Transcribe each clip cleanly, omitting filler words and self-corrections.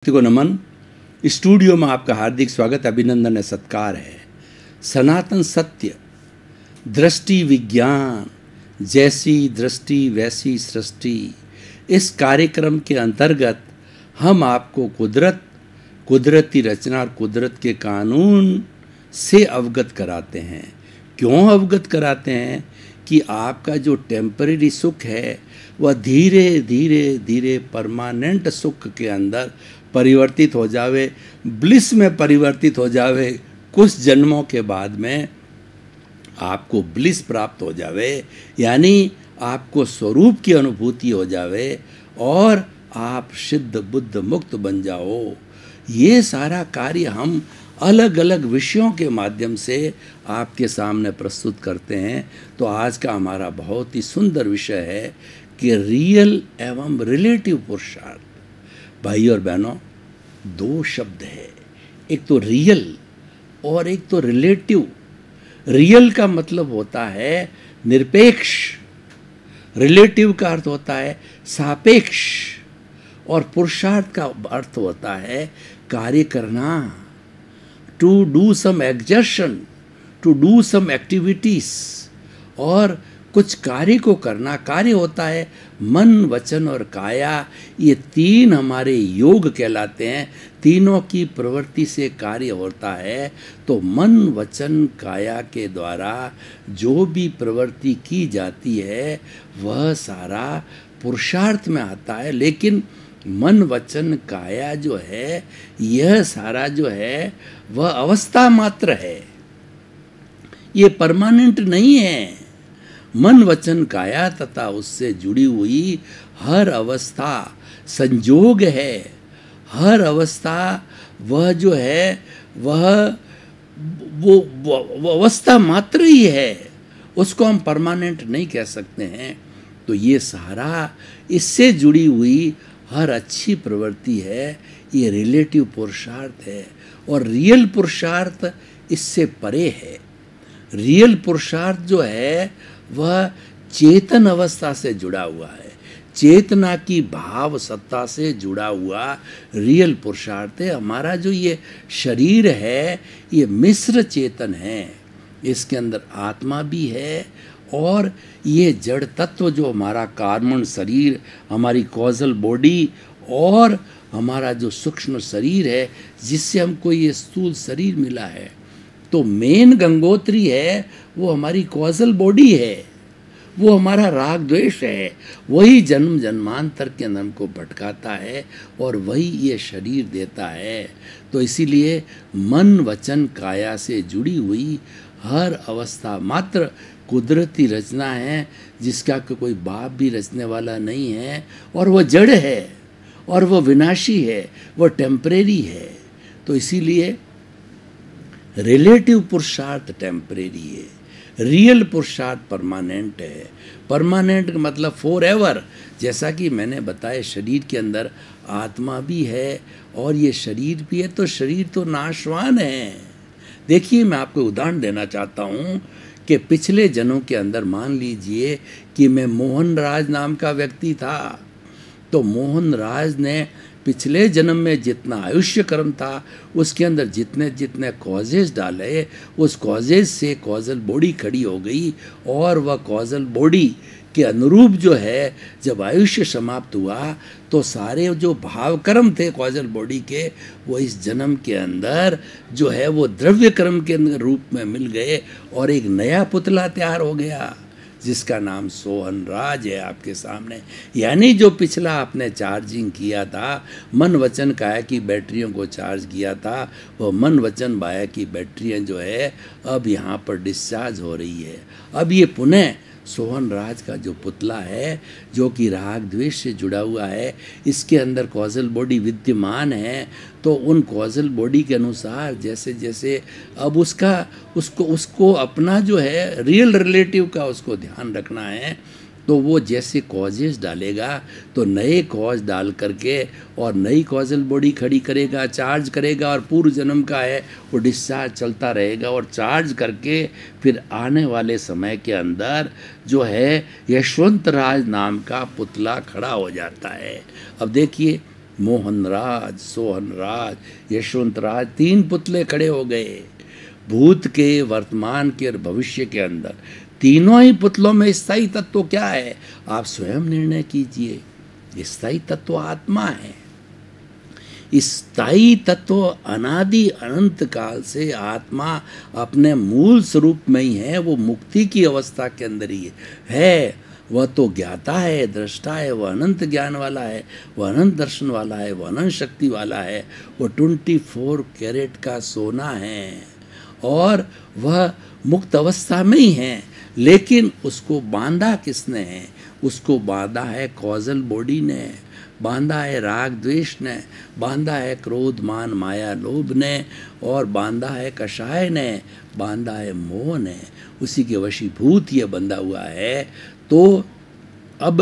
को नमन। स्टूडियो में आपका हार्दिक स्वागत, अभिनंदन है, सत्कार है। सनातन सत्य, दृष्टि विज्ञान, जैसी दृष्टि वैसी सृष्टि, इस कार्यक्रम के अंतर्गत हम आपको कुदरती रचना और कुदरत के कानून से अवगत कराते हैं। क्यों अवगत कराते हैं? कि आपका जो टेम्परेरी सुख है वह धीरे धीरे धीरे परमानेंट सुख के अंदर परिवर्तित हो जावे, ब्लिस में परिवर्तित हो जावे। कुछ जन्मों के बाद में आपको ब्लिस प्राप्त हो जावे, यानी आपको स्वरूप की अनुभूति हो जावे और आप सिद्ध बुद्ध मुक्त बन जाओ। ये सारा कार्य हम अलग अलग विषयों के माध्यम से आपके सामने प्रस्तुत करते हैं। तो आज का हमारा बहुत ही सुंदर विषय है कि रियल एवं रिलेटिव पुरुषार्थ। भाई और बहनों, दो शब्द है, एक तो रियल और एक तो रिलेटिव। रियल का मतलब होता है निरपेक्ष, रिलेटिव का अर्थ होता है सापेक्ष, और पुरुषार्थ का अर्थ होता है कार्य करना, to do some exertion, to do some activities, और कुछ कार्य को करना। कार्य होता है मन, वचन और काया। ये तीन हमारे योग कहलाते हैं। तीनों की प्रवृत्ति से कार्य होता है। तो मन, वचन, काया के द्वारा जो भी प्रवृत्ति की जाती है वह सारा पुरुषार्थ में आता है। लेकिन मन, वचन, काया जो है, यह सारा जो है वह अवस्था मात्र है, ये परमानेंट नहीं है। मन, वचन, काया तथा उससे जुड़ी हुई हर अवस्था संजोग है। हर अवस्था वह जो है वो अवस्था मात्र ही है, उसको हम परमानेंट नहीं कह सकते हैं। तो ये सारा इससे जुड़ी हुई हर अच्छी प्रवृत्ति है, ये रिलेटिव पुरुषार्थ है। और रियल पुरुषार्थ इससे परे है। रियल पुरुषार्थ जो है वह चेतन अवस्था से जुड़ा हुआ है, चेतना की भाव सत्ता से जुड़ा हुआ रियल पुरुषार्थ है। हमारा जो ये शरीर है ये मिश्र चेतन है, इसके अंदर आत्मा भी है और ये जड़ तत्व जो हमारा कार्बन शरीर, हमारी कॉजल बॉडी और हमारा जो सूक्ष्म शरीर है जिससे हमको ये स्थूल शरीर मिला है। तो मेन गंगोत्री है वो हमारी कॉजल बॉडी है, वो हमारा राग द्वेष है, वही जन्म जन्मांतर के अंदर हमको भटकाता है और वही ये शरीर देता है। तो इसीलिए मन, वचन, काया से जुड़ी हुई हर अवस्था मात्र कुदरती रचना है, जिसका कोई बाप भी रचने वाला नहीं है, और वह जड़ है और वह विनाशी है, वह टेम्परेरी है। तो इसीलिए रिलेटिव पुरुषार्थ टेम्परेरी है, रियल पुरुषार्थ परमानेंट है। परमानेंट का मतलब फॉर एवर। जैसा कि मैंने बताया, शरीर के अंदर आत्मा भी है और ये शरीर भी है, तो शरीर तो नाशवान है। देखिए, मैं आपको उदाहरण देना चाहता हूँ कि पिछले जन्मों के अंदर मान लीजिए कि मैं मोहन राज नाम का व्यक्ति था। तो मोहन राज ने पिछले जन्म में जितना आयुष्य कर्म था उसके अंदर जितने जितने कॉजेज डाले, उस कॉजेज से कॉजल बॉडी खड़ी हो गई, और वह कॉजल बॉडी के अनुरूप जो है जब आयुष्य समाप्त हुआ तो सारे जो भाव कर्म थे कॉजल बॉडी के, वो इस जन्म के अंदर जो है वो द्रव्य कर्म के रूप में मिल गए और एक नया पुतला तैयार हो गया जिसका नाम सोहन राज है आपके सामने। यानी जो पिछला आपने चार्जिंग किया था, मन, वचन, काया की बैटरियों को चार्ज किया था, वो मन, वचन, काया की बैटरियां जो है अब यहाँ पर डिस्चार्ज हो रही है। अब ये पुनः सोहन राज का जो पुतला है, जो कि राग द्वेष से जुड़ा हुआ है, इसके अंदर कॉजल बॉडी विद्यमान है। तो उन कॉजल बॉडी के अनुसार जैसे जैसे अब उसको अपना जो है रियल रिलेटिव का उसको ध्यान रखना है। तो वो जैसे कॉजेस डालेगा तो नए कॉज डाल करके और नई कॉजल बॉडी खड़ी करेगा, चार्ज करेगा, और पूर्व जन्म का है वो डिस्चार्ज चलता रहेगा और चार्ज करके फिर आने वाले समय के अंदर जो है यशवंत राज नाम का पुतला खड़ा हो जाता है। अब देखिए, मोहन राज, सोहन राज, यशवंत राज, 3 पुतले खड़े हो गए भूत के, वर्तमान के और भविष्य के अंदर। तीनों ही पुतलों में स्थायी तत्व क्या है, आप स्वयं निर्णय कीजिए। स्थायी तत्व आत्मा है। स्थायी तत्व अनादि अनंत काल से आत्मा अपने मूल स्वरूप में ही है। वो मुक्ति की अवस्था के अंदर ही है। वह तो ज्ञाता है, दृष्टा है, वह अनंत ज्ञान वाला है, वह अनंत दर्शन वाला है, वह अनंत शक्ति वाला है। वो 24 कैरेट का सोना है और वह मुक्त अवस्था में ही है। लेकिन उसको बांधा किसने है? उसको बांधा है कॉजल बॉडी ने, बांधा है राग द्वेष ने, बांधा है क्रोध मान माया लोभ ने, और बांधा है कषाय ने, बांधा है मोह ने। उसी के वशीभूत ये बंधा हुआ है। तो अब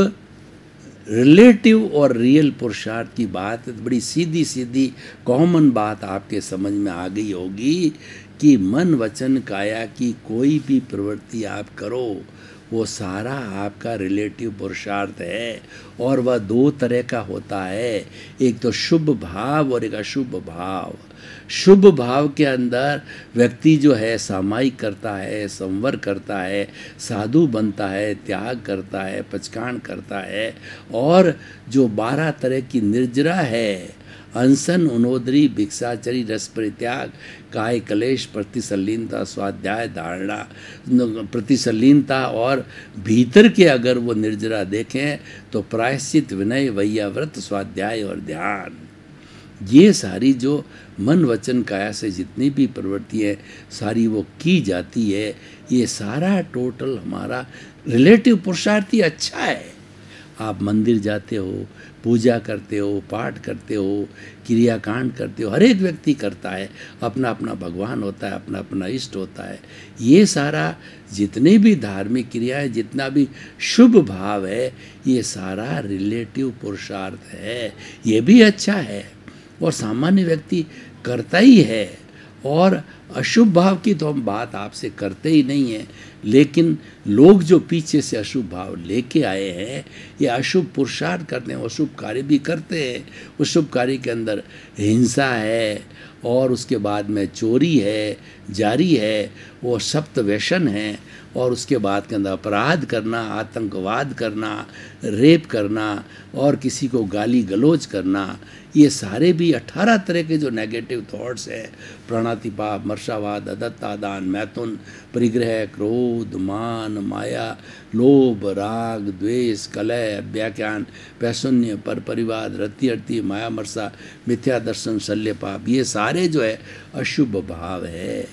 रिलेटिव और रियल पुरुषार्थ की बात, बड़ी सीधी सीधी कॉमन बात आपके समझ में आ गई होगी कि मन वचन काया की कोई भी प्रवृत्ति आप करो, वो सारा आपका रिलेटिव पुरुषार्थ है। और वह 2 तरह का होता है, एक तो शुभ भाव और एक अशुभ भाव। शुभ भाव के अंदर व्यक्ति जो है सामायिक करता है, संवर करता है, साधु बनता है, त्याग करता है, पचकान करता है। और जो 12 तरह की निर्जरा है, अनशन, उनोदरी, भिक्षाचरी, रस परित्याग, काय कलेश, प्रतिसल्लीनता, स्वाध्याय, धारणा, प्रतिसल्लीनता, और भीतर के अगर वो निर्जरा देखें तो प्रायश्चित, विनय, वैयाव्रत, स्वाध्याय और ध्यान। ये सारी जो मन वचन काया से जितनी भी प्रवृत्तियाँ सारी वो की जाती है, ये सारा टोटल हमारा रिलेटिव पुरुषार्थ ही अच्छा है। आप मंदिर जाते हो, पूजा करते हो, पाठ करते हो, क्रियाकांड करते हो, हर एक व्यक्ति करता है, अपना अपना भगवान होता है, अपना अपना इष्ट होता है। ये सारा जितनी भी धार्मिक क्रियाएं, जितना भी शुभ भाव है, ये सारा रिलेटिव पुरुषार्थ है। ये भी अच्छा है और सामान्य व्यक्ति करता ही है। और अशुभ भाव की तो हम बात आपसे करते ही नहीं हैं। लेकिन लोग जो पीछे से अशुभ भाव लेके आए हैं, ये अशुभ पुरुषार्थ करते हैं, अशुभ कार्य भी करते हैं। उस शुभ कार्य के अंदर हिंसा है, और उसके बाद में चोरी है, जारी है, वो सप्त व्यसन है, और उसके बाद के अंदर अपराध करना, आतंकवाद करना, रेप करना, और किसी को गाली गलौज करना। ये सारे भी 18 तरह के जो नेगेटिव थॉट्स हैं, प्राणातिपात, मर्शावाद, अदत्तादान, मैथुन, परिग्रह, क्रोध, मान, माया, लोभ, राग, द्वेष, कलह, अव्याख्यान, पैशून्य, पर परिवाद, रति अर्ति, माया मर्सा, मिथ्या दर्शन, शल्य पाप, ये सारे जो है अशुभ भाव है।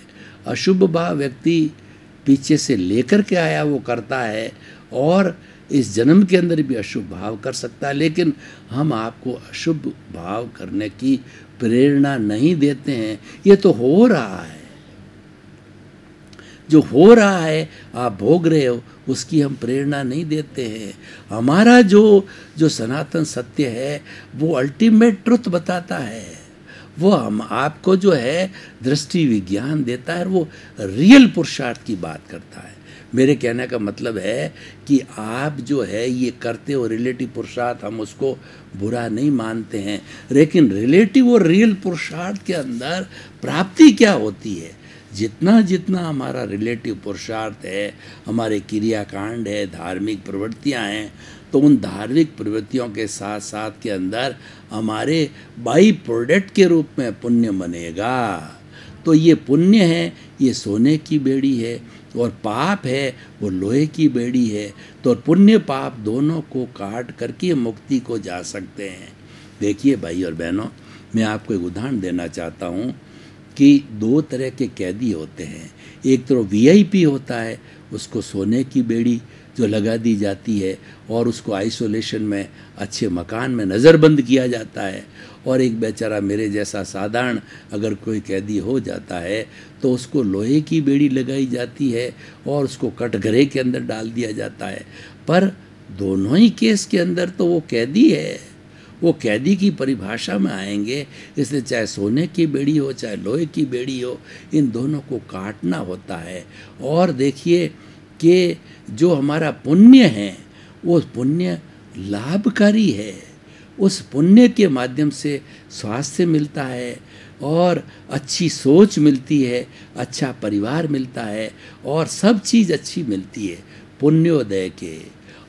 अशुभ भाव व्यक्ति पीछे से लेकर के आया वो करता है, और इस जन्म के अंदर भी अशुभ भाव कर सकता है। लेकिन हम आपको अशुभ भाव करने की प्रेरणा नहीं देते हैं। ये तो हो रहा है, जो हो रहा है आप भोग रहे हो, उसकी हम प्रेरणा नहीं देते हैं। हमारा जो सनातन सत्य है वो अल्टीमेट ट्रुथ बताता है। वो हम आपको जो है दृष्टि विज्ञान देता है, वो रियल पुरुषार्थ की बात करता है। मेरे कहने का मतलब है कि आप जो है ये करते हो रिलेटिव पुरुषार्थ, हम उसको बुरा नहीं मानते हैं। लेकिन रिलेटिव और रियल पुरुषार्थ के अंदर प्राप्ति क्या होती है? जितना जितना हमारा रिलेटिव पुरुषार्थ है, हमारे क्रियाकांड है, धार्मिक प्रवृत्तियां हैं, तो उन धार्मिक प्रवृत्तियों के साथ साथ के अंदर हमारे बाई प्रोडक्ट के रूप में पुण्य बनेगा। तो ये पुण्य है, ये सोने की बेड़ी है, और पाप है वो लोहे की बेड़ी है। तो पुण्य पाप दोनों को काट करके मुक्ति को जा सकते हैं। देखिए भाई और बहनों, मैं आपको एक उदाहरण देना चाहता हूँ कि 2 तरह के कैदी होते हैं। एक तो वीआईपी होता है, उसको सोने की बेड़ी जो लगा दी जाती है और उसको आइसोलेशन में अच्छे मकान में नज़रबंद किया जाता है। और एक बेचारा मेरे जैसा साधारण अगर कोई कैदी हो जाता है तो उसको लोहे की बेड़ी लगाई जाती है और उसको कटघरे के अंदर डाल दिया जाता है। पर दोनों ही केस के अंदर तो वो कैदी है, वो कैदी की परिभाषा में आएंगे। इसलिए चाहे सोने की बेड़ी हो चाहे लोहे की बेड़ी हो, इन दोनों को काटना होता है। और देखिए कि जो हमारा पुण्य है वो पुण्य लाभकारी है, उस पुण्य के माध्यम से स्वास्थ्य मिलता है और अच्छी सोच मिलती है, अच्छा परिवार मिलता है और सब चीज़ अच्छी मिलती है पुण्योदय के।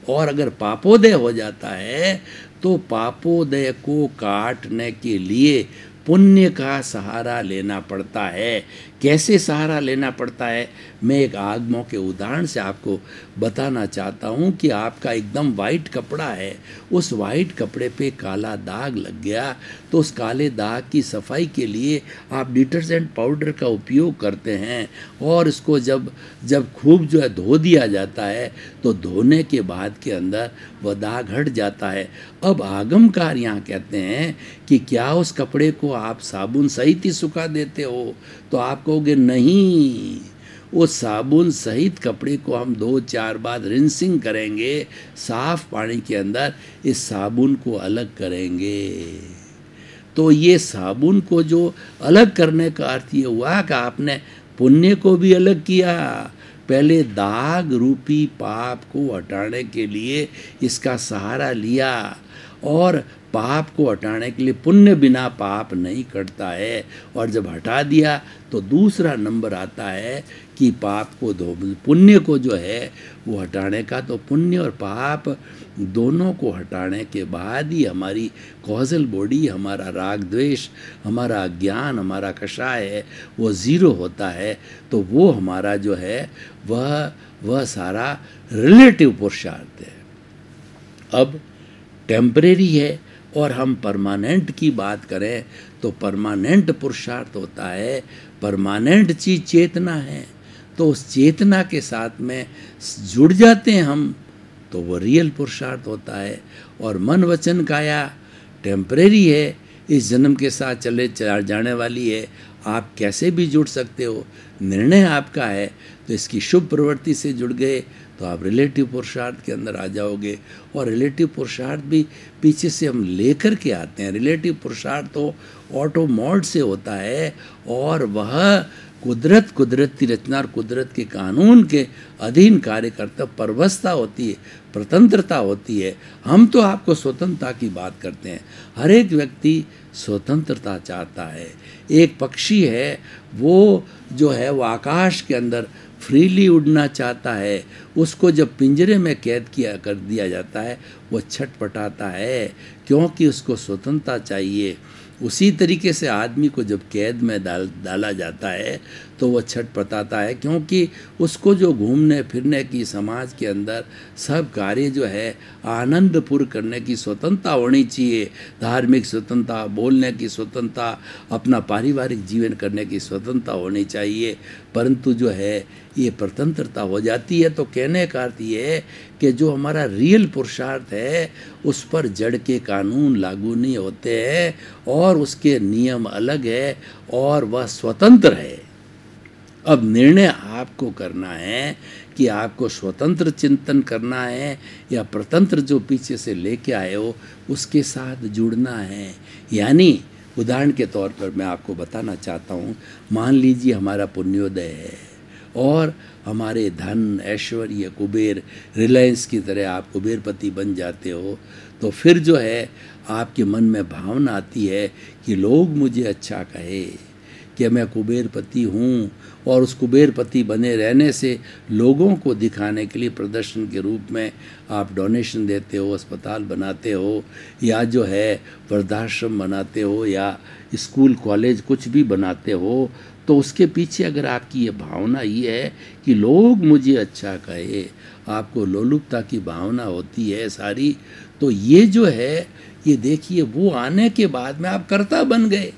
और अगर पापोदय हो जाता है तो पापोदय को काटने के लिए पुण्य का सहारा लेना पड़ता है। कैसे सहारा लेना पड़ता है, मैं एक आगमों के उदाहरण से आपको बताना चाहता हूँ कि आपका एकदम वाइट कपड़ा है, उस वाइट कपड़े पे काला दाग लग गया तो उस काले दाग की सफाई के लिए आप डिटर्जेंट पाउडर का उपयोग करते हैं और इसको जब खूब जो है धो दिया जाता है तो धोने के बाद के अंदर वह दाग हट जाता है। अब आगमकार यहाँ कहते हैं कि क्या उस कपड़े को आप साबुन सहित ही सुखा देते हो, तो आप कहोगे नहीं, उस साबुन सहित कपड़े को हम 2-4 बार रिंसिंग करेंगे, साफ पानी के अंदर इस साबुन को अलग करेंगे। तो ये साबुन को जो अलग करने का अर्थ ये हुआ कि आपने पुण्य को भी अलग किया, पहले दाग रूपी पाप को हटाने के लिए इसका सहारा लिया और पाप को हटाने के लिए पुण्य बिना पाप नहीं कटता है, और जब हटा दिया तो दूसरा नंबर आता है कि पाप को पुण्य को जो है वो हटाने का। तो पुण्य और पाप दोनों को हटाने के बाद ही हमारी कॉजल बॉडी, हमारा राग द्वेष, हमारा अज्ञान, हमारा कषाय है वो ज़ीरो होता है। तो वो हमारा जो है वह सारा रिलेटिव पुरुषार्थ है। अब टेम्परेरी है और हम परमानेंट की बात करें तो परमानेंट पुरुषार्थ होता है, परमानेंट चीज़ चेतना है। तो उस चेतना के साथ में जुड़ जाते हैं हम तो वो रियल पुरुषार्थ होता है। और मन वचन काया टेम्परेरी है, इस जन्म के साथ चले जाने वाली है, आप कैसे भी जुड़ सकते हो, निर्णय आपका है। तो इसकी शुभ प्रवृत्ति से जुड़ गए तो आप रिलेटिव पुरुषार्थ के अंदर आ जाओगे। और रिलेटिव पुरुषार्थ भी पीछे से हम लेकर के आते हैं। रिलेटिव पुरुषार्थ तो ऑटो मोड से होता है और वह कुदरती रचना और कुदरत के कानून के अधीन कार्य करता, परवस्था होती है, स्वतंत्रता होती है। हम तो आपको स्वतंत्रता की बात करते हैं, हर एक व्यक्ति स्वतंत्रता चाहता है। एक पक्षी है वो जो है वो आकाश के अंदर फ्रीली उड़ना चाहता है, उसको जब पिंजरे में कैद कर दिया जाता है वो छटपटाता है क्योंकि उसको स्वतंत्रता चाहिए। उसी तरीके से आदमी को जब कैद में डाला जाता है तो वह छटपटाता है क्योंकि उसको जो घूमने फिरने की, समाज के अंदर सब कार्य जो है आनंदपूर्ण करने की स्वतंत्रता होनी चाहिए। धार्मिक स्वतंत्रता, बोलने की स्वतंत्रता, अपना पारिवारिक जीवन करने की स्वतंत्रता होनी चाहिए। परंतु जो है ये स्वतंत्रता हो जाती है तो कहने का अर्थ ये है कि जो हमारा रियल पुरुषार्थ है उस पर जड़ के कानून लागू नहीं होते हैं और उसके नियम अलग है और वह स्वतंत्र है। अब निर्णय आपको करना है कि आपको स्वतंत्र चिंतन करना है या प्रतंत्र जो पीछे से लेके आए हो उसके साथ जुड़ना है। यानी उदाहरण के तौर पर मैं आपको बताना चाहता हूँ, मान लीजिए हमारा पुण्योदय है और हमारे धन, ऐश्वर्य, कुबेर, रिलायंस की तरह आप कुबेरपति बन जाते हो, तो फिर जो है आपके मन में भावना आती है कि लोग मुझे अच्छा कहे कि मैं कुबेरपति हूँ, और उस कुबेरपति बने रहने से लोगों को दिखाने के लिए प्रदर्शन के रूप में आप डोनेशन देते हो, अस्पताल बनाते हो या जो है वृद्धाश्रम बनाते हो या स्कूल कॉलेज कुछ भी बनाते हो। तो उसके पीछे अगर आपकी ये भावना ये है कि लोग मुझे अच्छा कहे, आपको लोलुपता की भावना होती है सारी, तो ये जो है ये देखिए वो आने के बाद में आप कर्ता बन गए।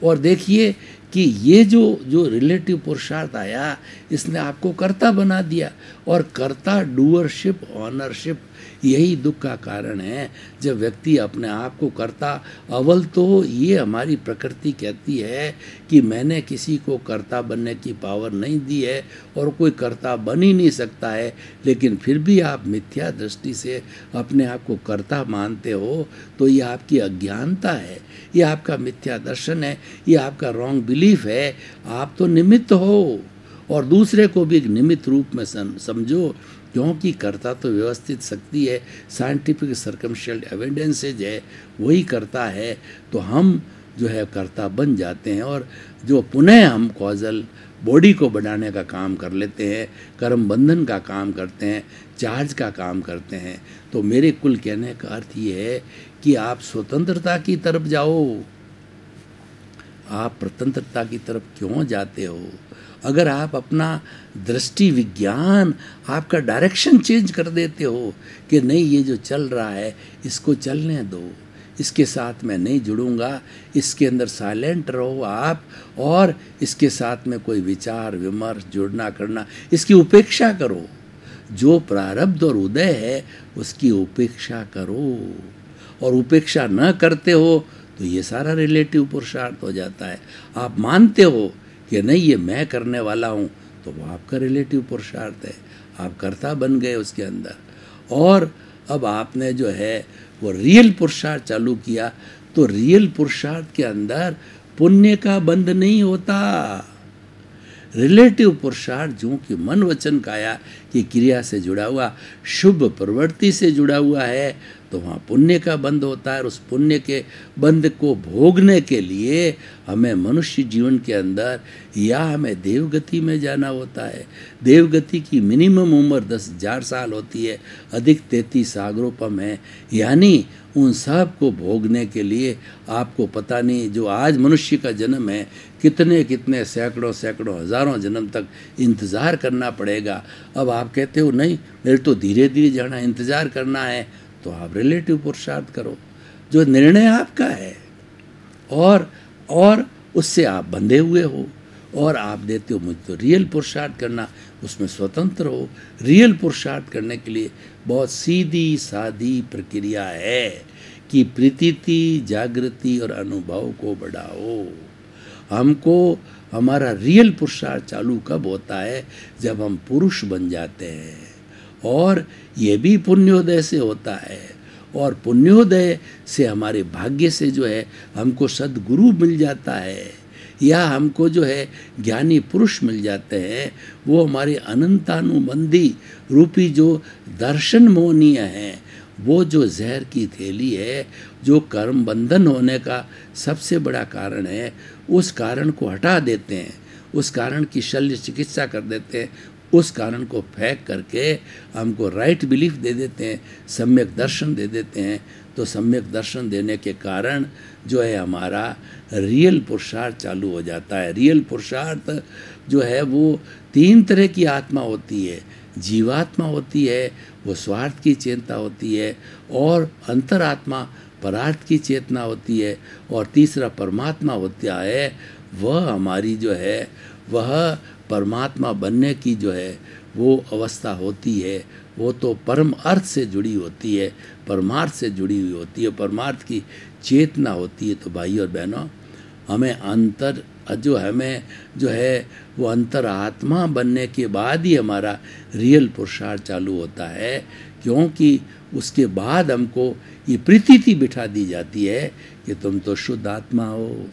और देखिए कि ये जो रिलेटिव पुरुषार्थ आया इसने आपको कर्ता बना दिया, और कर्ता, डूअरशिप, ऑनरशिप यही दुख का कारण है जब व्यक्ति अपने आप को कर्ता। अव्वल तो ये हमारी प्रकृति कहती है कि मैंने किसी को कर्ता बनने की पावर नहीं दी है और कोई कर्ता बन ही नहीं सकता है, लेकिन फिर भी आप मिथ्या दृष्टि से अपने आप को कर्ता मानते हो। तो ये आपकी अज्ञानता है, ये आपका मिथ्या दर्शन है, ये आपका रॉन्ग बिलीफ है। आप तो निमित्त हो और दूसरे को भी एक निमित्त रूप में समझो क्योंकि कर्ता तो व्यवस्थित शक्ति है, साइंटिफिक सर्कमस्टेंशियल एविडेंसेज है, वही करता है, तो हम जो है कर्ता बन जाते हैं और जो पुनः हम कॉजल बॉडी को बढ़ाने का काम कर लेते हैं, कर्म बंधन का काम करते हैं, चार्ज का काम करते हैं। तो मेरे कुल कहने का अर्थ ये है कि आप स्वतंत्रता की तरफ जाओ, आप स्वतंत्रता की तरफ क्यों जाते हो? अगर आप अपना दृष्टि विज्ञान, आपका डायरेक्शन चेंज कर देते हो कि नहीं ये जो चल रहा है इसको चलने दो, इसके साथ मैं नहीं जुड़ूंगा, इसके अंदर साइलेंट रहो आप, और इसके साथ में कोई विचार विमर्श जुड़ना करना, इसकी उपेक्षा करो। जो प्रारब्ध और उदय है उसकी उपेक्षा करो, और उपेक्षा न करते हो तो ये सारा रिलेटिव पुरुषार्थ हो जाता है। आप मानते हो कि नहीं ये मैं करने वाला हूँ, तो वो आपका रिलेटिव पुरुषार्थ है, आप कर्ता बन गए उसके अंदर। और अब आपने जो है वो रियल पुरुषार्थ चालू किया, तो रियल पुरुषार्थ के अंदर पुण्य का बंध नहीं होता। रिलेटिव पुरुषार्थ जो कि मन वचन काया की क्रिया से जुड़ा हुआ, शुभ प्रवृत्ति से जुड़ा हुआ है, तो वहाँ पुण्य का बंध होता है। और उस पुण्य के बंध को भोगने के लिए हमें मनुष्य जीवन के अंदर या हमें देवगति में जाना होता है। देवगति की मिनिमम उम्र 10,000 साल होती है, अधिक 33 सागरोपम है। यानी उन सब को भोगने के लिए आपको पता नहीं जो आज मनुष्य का जन्म है, कितने कितने सैकड़ों सैकड़ों हजारों जन्म तक इंतज़ार करना पड़ेगा। अब आप कहते हो नहीं मेरे तो धीरे धीरे जाना, इंतज़ार करना है, तो आप रिलेटिव पुरुषार्थ करो, जो निर्णय आपका है, और उससे आप बंधे हुए हो, और आप देते हो मुझे तो रियल पुरुषार्थ करना, उसमें स्वतंत्र हो। रियल पुरुषार्थ करने के लिए बहुत सीधी सादी प्रक्रिया है कि प्रतीति, जागृति और अनुभव को बढ़ाओ। हमको हमारा रियल पुरुषार्थ चालू कब होता है? जब हम पुरुष बन जाते हैं, और ये भी पुण्योदय से होता है। और पुण्योदय से हमारे भाग्य से जो है हमको सद्गुरु मिल जाता है, या हमको जो है ज्ञानी पुरुष मिल जाते हैं। वो हमारे अनंतानुबंधी रूपी जो दर्शन मोहनीय हैं, वो जो जहर की थैली है, जो कर्म बंधन होने का सबसे बड़ा कारण है, उस कारण को हटा देते हैं, उस कारण की शल्य चिकित्सा कर देते हैं, उस कारण को फेंक करके हमको राइट बिलीफ दे देते हैं, सम्यक दर्शन दे देते हैं। तो सम्यक दर्शन देने के कारण जो है हमारा रियल पुरुषार्थ चालू हो जाता है। रियल पुरुषार्थ जो है वो 3 तरह की आत्मा होती है। जीवात्मा होती है, वो स्वार्थ की चेतना होती है, और अंतरात्मा परार्थ की चेतना होती है, और तीसरा परमात्मा होता है। वह हमारी जो है वह परमात्मा बनने की जो है वो अवस्था होती है, वो तो परम अर्थ से जुड़ी होती है, परमार्थ से जुड़ी हुई होती है, परमार्थ की चेतना होती है। तो भाई और बहनों, हमें हमें जो है वो अंतर आत्मा बनने के बाद ही हमारा रियल पुरुषार्थ चालू होता है, क्योंकि उसके बाद हमको ये प्रतीति बिठा दी जाती है कि तुम तो शुद्ध आत्मा हो,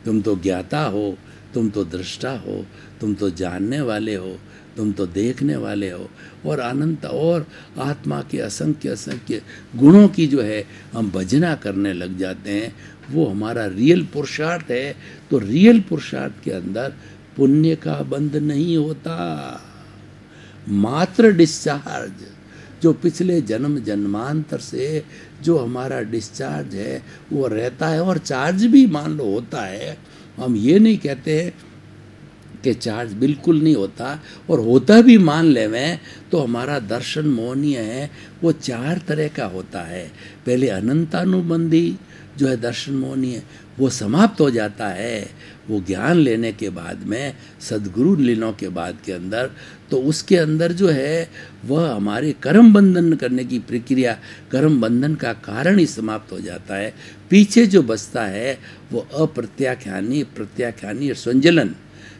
तुम तो ज्ञाता हो, तुम तो दृष्टा हो, तुम तो जानने वाले हो, तुम तो देखने वाले हो, और अनंत और आत्मा के असंख्य असंख्य गुणों की जो है हम भजना करने लग जाते हैं। वो हमारा रियल पुरुषार्थ है। तो रियल पुरुषार्थ के अंदर पुण्य का बंध नहीं होता, मात्र डिस्चार्ज जो पिछले जन्म जन्मांतर से जो हमारा डिस्चार्ज है वो रहता है। और चार्ज भी मान लो होता है, हम ये नहीं कहते हैं कि चार्ज बिल्कुल नहीं होता, और होता भी मान लेवें तो हमारा दर्शन मोहनीय है, वो 4 तरह का होता है। पहले अनंतानुबंधी जो है दर्शन मोहनीय, वो समाप्त हो जाता है वो ज्ञान लेने के बाद में, सद्गुरु लेने के बाद के अंदर। तो उसके अंदर जो है वह हमारे कर्म बंधन करने की प्रक्रिया, कर्म बंधन का कारण ही समाप्त हो जाता है। पीछे जो बचता है वो अप्रत्याख्यानी, प्रत्याख्यानी और संजलन,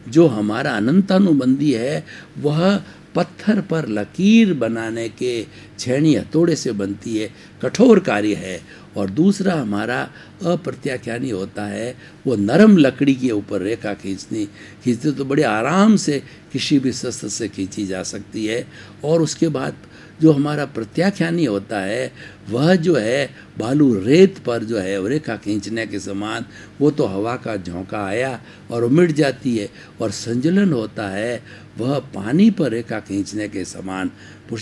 जो हमारा अनंतानुबंधी है, वह पत्थर पर लकीर बनाने के छेनी हथौड़े से बनती है, कठोर कार्य है। और दूसरा हमारा अप्रत्याख्यानी होता है, वो नरम लकड़ी के ऊपर रेखा खींचते तो बड़े आराम से किसी भी शस्त्र से खींची जा सकती है। और उसके बाद जो हमारा प्रत्याख्यानी होता है वह जो है बालू रेत पर जो है रेखा खींचने के समान, वो तो हवा का झोंका आया और उमड़ जाती है। और संजलन होता है वह पानी पर रेखा खींचने के समान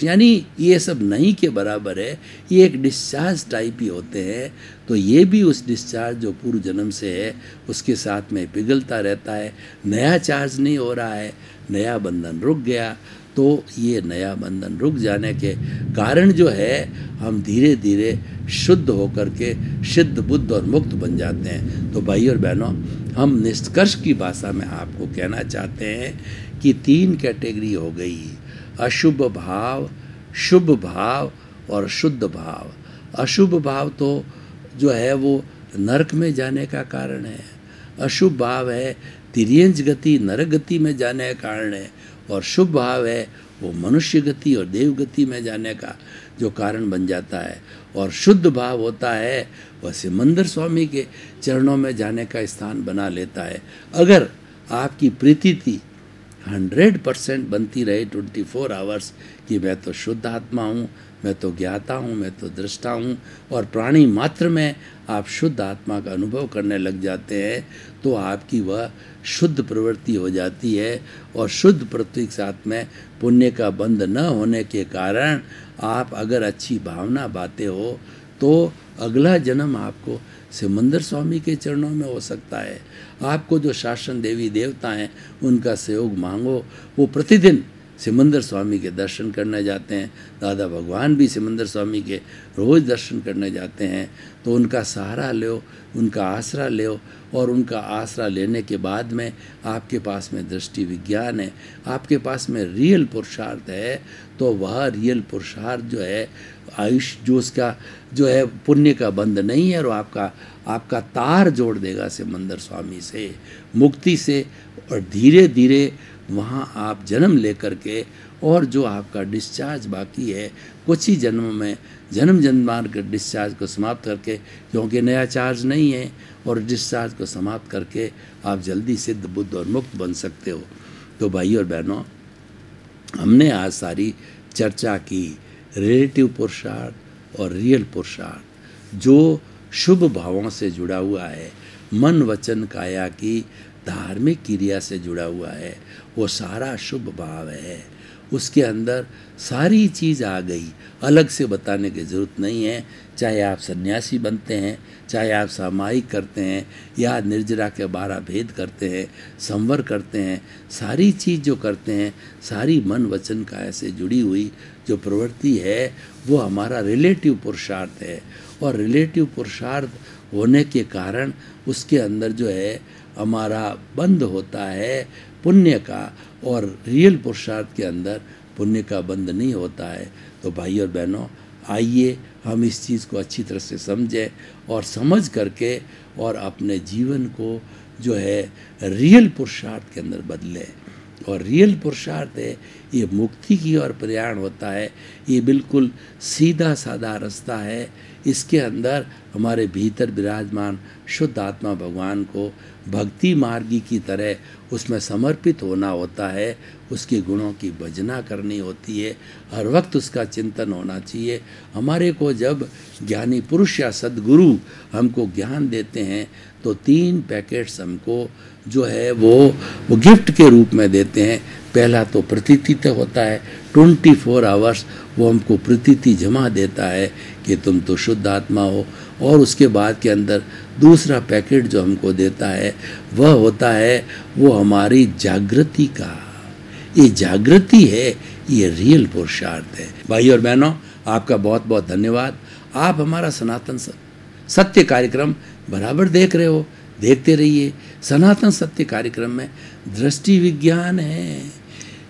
यानी ये सब नहीं के बराबर है, ये एक डिस्चार्ज टाइप ही होते हैं। तो ये भी उस डिस्चार्ज जो पूर्व जन्म से है उसके साथ में पिघलता रहता है, नया चार्ज नहीं हो रहा है, नया बंधन रुक गया। तो ये नया बंधन रुक जाने के कारण जो है हम धीरे धीरे शुद्ध होकर के सिद्ध बुद्ध और मुक्त बन जाते हैं। तो भाई और बहनों, हम निष्कर्ष की भाषा में आपको कहना चाहते हैं कि 3 कैटेगरी हो गई, अशुभ भाव, शुभ भाव और शुद्ध भाव। अशुभ भाव तो जो है वो नरक में जाने का कारण है, अशुभ भाव है तिर्यंच गति नरक गति में जाने का कारण है, और शुभ भाव है वो मनुष्य गति और देव गति में जाने का जो कारण बन जाता है। और शुद्ध भाव होता है वह सिमंदर स्वामी के चरणों में जाने का स्थान बना लेता है। अगर आपकी प्रीति 100% बनती रहे 24 आवर्स कि मैं तो शुद्ध आत्मा हूँ, मैं तो ज्ञाता हूँ, मैं तो दृष्टा हूँ, और प्राणी मात्र में आप शुद्ध आत्मा का अनुभव करने लग जाते हैं, तो आपकी वह शुद्ध प्रवृत्ति हो जाती है। और शुद्ध प्रवृत्ति के साथ में पुण्य का बंध न होने के कारण आप अगर अच्छी भावना बातें हो तो अगला जन्म आपको सिमंदर स्वामी के चरणों में हो सकता है। आपको जो शासन देवी देवता हैं उनका सहयोग मांगो, वो प्रतिदिन सिमंदर स्वामी के दर्शन करने जाते हैं। दादा भगवान भी सिमंदर स्वामी के रोज़ दर्शन करने जाते हैं। तो उनका सहारा लो, उनका आसरा लो, और उनका आसरा लेने के बाद में आपके पास में दृष्टि विज्ञान है, आपके पास में रियल पुरुषार्थ है, तो वह रियल पुरुषार्थ जो है आयुष जो उसका जो है पुण्य का बंध नहीं है, और आपका तार जोड़ देगा सिमंदर स्वामी से, मुक्ति से। और धीरे धीरे वहाँ आप जन्म लेकर के और जो आपका डिस्चार्ज बाकी है कुछ ही जन्मों में जन्म जन्मांतर के डिस्चार्ज को समाप्त करके, क्योंकि नया चार्ज नहीं है, और डिस्चार्ज को समाप्त करके आप जल्दी सिद्ध बुद्ध और मुक्त बन सकते हो। तो भाई और बहनों, हमने आज सारी चर्चा की रिलेटिव पुरुषार्थ और रियल पुरुषार्थ जो शुभ भावों से जुड़ा हुआ है, मन वचन काया की धार्मिक क्रिया से जुड़ा हुआ है, वो सारा शुभ भाव है। उसके अंदर सारी चीज़ आ गई, अलग से बताने की ज़रूरत नहीं है। चाहे आप सन्यासी बनते हैं, चाहे आप सामायिक करते हैं, या निर्जरा के 12 भेद करते हैं, संवर करते हैं, सारी चीज़ जो करते हैं सारी मन वचन काया से जुड़ी हुई जो प्रवृत्ति है वो हमारा रिलेटिव पुरुषार्थ है। और रिलेटिव पुरुषार्थ होने के कारण उसके अंदर जो है हमारा बंध होता है पुण्य का, और रियल पुरुषार्थ के अंदर पुण्य का बंध नहीं होता है। तो भाई और बहनों, आइए हम इस चीज़ को अच्छी तरह से समझें और समझ करके और अपने जीवन को जो है रियल पुरुषार्थ के अंदर बदलें। और रियल पुरुषार्थ है ये मुक्ति की ओर प्रयाण होता है, ये बिल्कुल सीधा साधा रास्ता है। इसके अंदर हमारे भीतर विराजमान शुद्ध आत्मा भगवान को भक्ति मार्गी की तरह उसमें समर्पित होना होता है, उसके गुणों की भजना करनी होती है, हर वक्त उसका चिंतन होना चाहिए। हमारे को जब ज्ञानी पुरुष या सद्गुरु हमको ज्ञान देते हैं तो 3 पैकेट्स हमको जो है वो गिफ्ट के रूप में देते हैं। पहला तो प्रतीति तक होता है, 24 आवर्स वो हमको प्रतीति जमा देता है कि तुम तो शुद्ध आत्मा हो। और उसके बाद के अंदर दूसरा पैकेट जो हमको देता है वह होता है वो हमारी जागृति का, ये जागृति है, ये रियल पुरुषार्थ है। भाई और बहनों, आपका बहुत बहुत धन्यवाद। आप हमारा सनातन सत्य कार्यक्रम बराबर देख रहे हो, देखते रहिए। सनातन सत्य कार्यक्रम में दृष्टि विज्ञान है,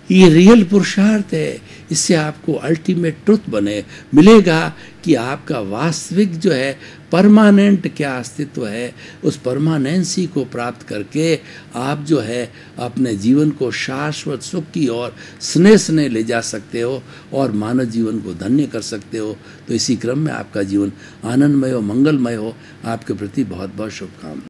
ये रियल पुरुषार्थ है, इससे आपको अल्टीमेट ट्रुथ बने मिलेगा कि आपका वास्तविक जो है परमानेंट क्या अस्तित्व है, उस परमानेंसी को प्राप्त करके आप जो है अपने जीवन को शाश्वत सुख की ओर स्नेह स्नेह ले जा सकते हो और मानव जीवन को धन्य कर सकते हो। तो इसी क्रम में आपका जीवन आनंदमय हो, मंगलमय हो। आपके प्रति बहुत बहुत शुभकामनाएं।